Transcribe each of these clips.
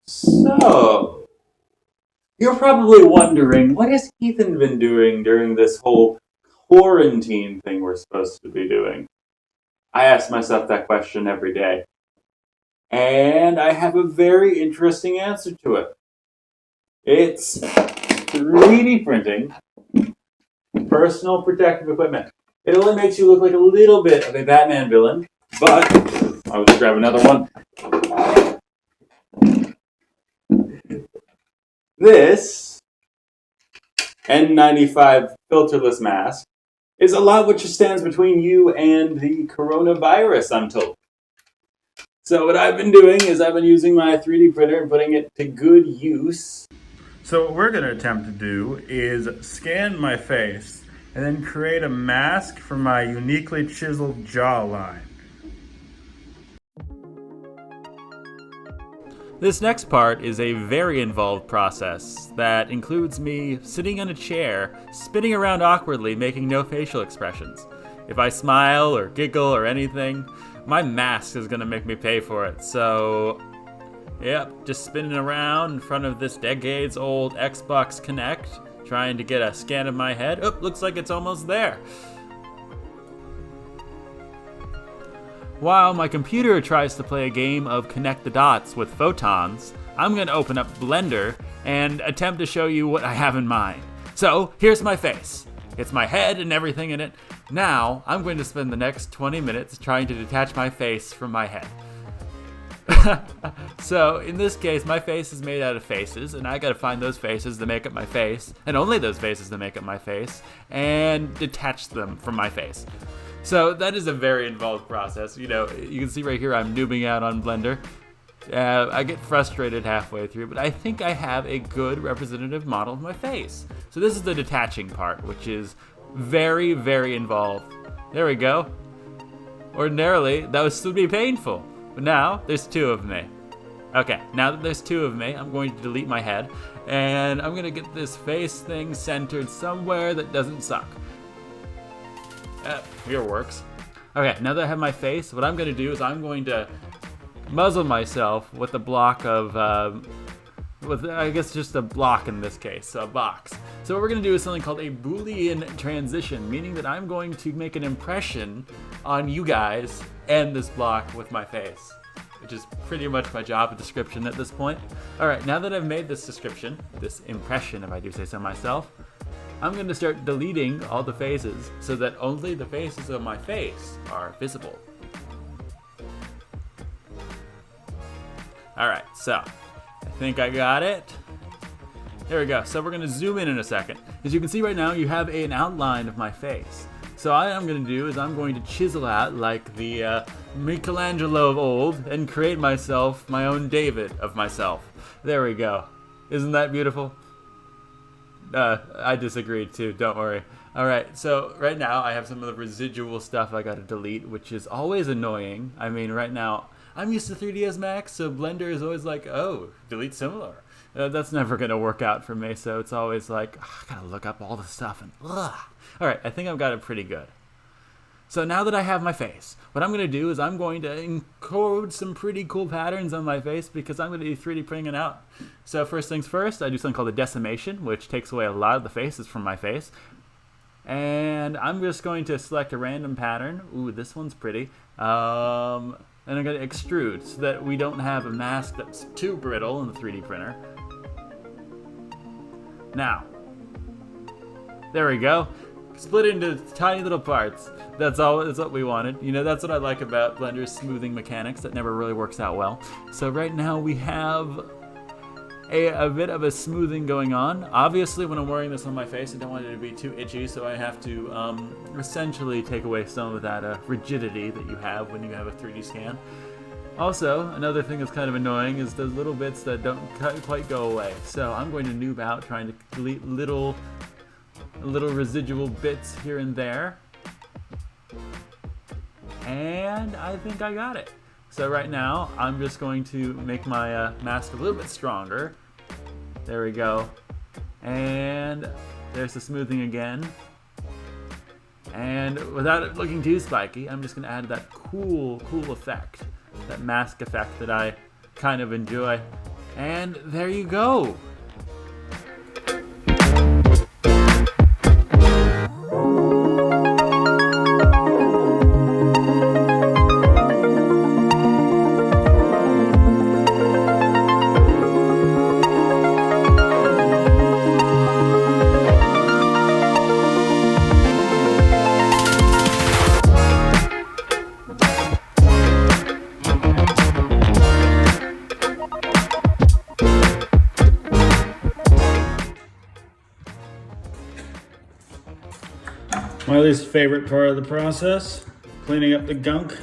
So, you're probably wondering, what has Ethan been doing during this whole quarantine thing we're supposed to be doing? I ask myself that question every day. And I have a very interesting answer to it. It's 3D printing personal protective equipment. It only makes you look like a little bit of a Batman villain, but I'll just grab another one. This N95 filterless mask is a lot which stands between you and the coronavirus, I'm told. So what I've been doing is I've been using my 3D printer and putting it to good use. So what we're going to attempt to do is scan my face and then create a mask for my uniquely chiseled jawline. This next part is a very involved process that includes me sitting in a chair, spinning around awkwardly, making no facial expressions. If I smile or giggle or anything, my mask is going to make me pay for it. So, yep, just spinning around in front of this decades-old Xbox Kinect, trying to get a scan of my head. Oh, looks like it's almost there. While my computer tries to play a game of connect the dots with photons, I'm going to open up Blender and attempt to show you what I have in mind. So, here's my face. It's my head and everything in it. Now, I'm going to spend the next 20 minutes trying to detach my face from my head. So, in this case, my face is made out of faces, and I gotta find those faces to make up my face, and only those faces to make up my face, and detach them from my face. So that is a very involved process. You know, you can see right here I'm noobing out on Blender. I get frustrated halfway through, but I think I have a good representative model of my face. So this is the detaching part, which is very, very involved. There we go. Ordinarily, that would still be painful, but now there's two of me. Okay, now that there's two of me, I'm going to delete my head, and I'm gonna get this face thing centered somewhere that doesn't suck. Here works. Okay, now that I have my face, what I'm going to do is I'm going to muzzle myself with a block of, with I guess just a block in this case, a box. So what we're going to do is something called a Boolean transition, meaning that I'm going to make an impression on you guys and this block with my face, which is pretty much my job description at this point. Alright, now that I've made this description, this impression if I do say so myself, I'm going to start deleting all the faces so that only the faces of my face are visible. Alright, so I think I got it. There we go. So we're going to zoom in a second. As you can see right now, you have an outline of my face. So what I'm going to do is I'm going to chisel out like the Michelangelo of old and create myself my own David of myself. There we go. Isn't that beautiful? I disagreed too, don't worry. Alright, so right now I have some of the residual stuff I gotta delete, which is always annoying. I mean, right now, I'm used to 3ds Max, so Blender is always like, oh, delete similar. That's never gonna work out for me, so it's always like, I gotta look up all the stuff and Alright, I think I've got it pretty good. So now that I have my face, what I'm going to do is I'm going to encode some pretty cool patterns on my face because I'm going to be 3D printing it out. So first things first, I do something called a decimation, which takes away a lot of the faces from my face. And I'm just going to select a random pattern. Ooh, this one's pretty. And I'm going to extrude so that we don't have a mask that's too brittle in the 3D printer. Now, there we go. Split into tiny little parts. That's what we wanted. You know, that's what I like about Blender's smoothing mechanics. That never really works out well. So right now we have a bit of a smoothing going on. Obviously, when I'm wearing this on my face, I don't want it to be too itchy, so I have to essentially take away some of that rigidity that you have when you have a 3D scan. Also, another thing that's kind of annoying is those little bits that don't quite go away. So I'm going to noob out trying to delete little residual bits here and there. And I think I got it. So right now, I'm just going to make my mask a little bit stronger. There we go. And there's the smoothing again. And without it looking too spiky, I'm just going to add that cool effect. That mask effect that I kind of enjoy. And there you go. My least favorite part of the process, cleaning up the gunk.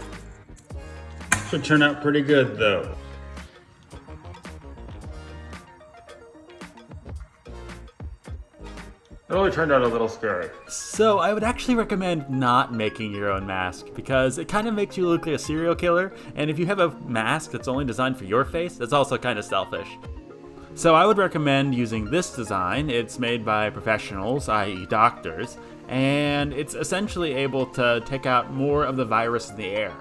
Should turn out pretty good though. It only turned out a little scary. So I would actually recommend not making your own mask because it kind of makes you look like a serial killer, and if you have a mask that's only designed for your face, that's also kind of selfish. So I would recommend using this design. It's made by professionals, i.e. doctors, and it's essentially able to take out more of the virus in the air.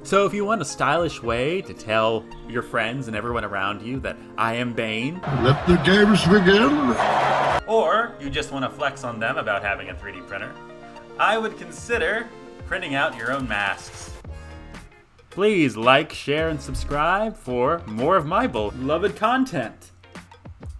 So if you want a stylish way to tell your friends and everyone around you that I am Bane, let the games begin! Or you just want to flex on them about having a 3D printer, I would consider printing out your own masks. Please like, share, and subscribe for more of my beloved content.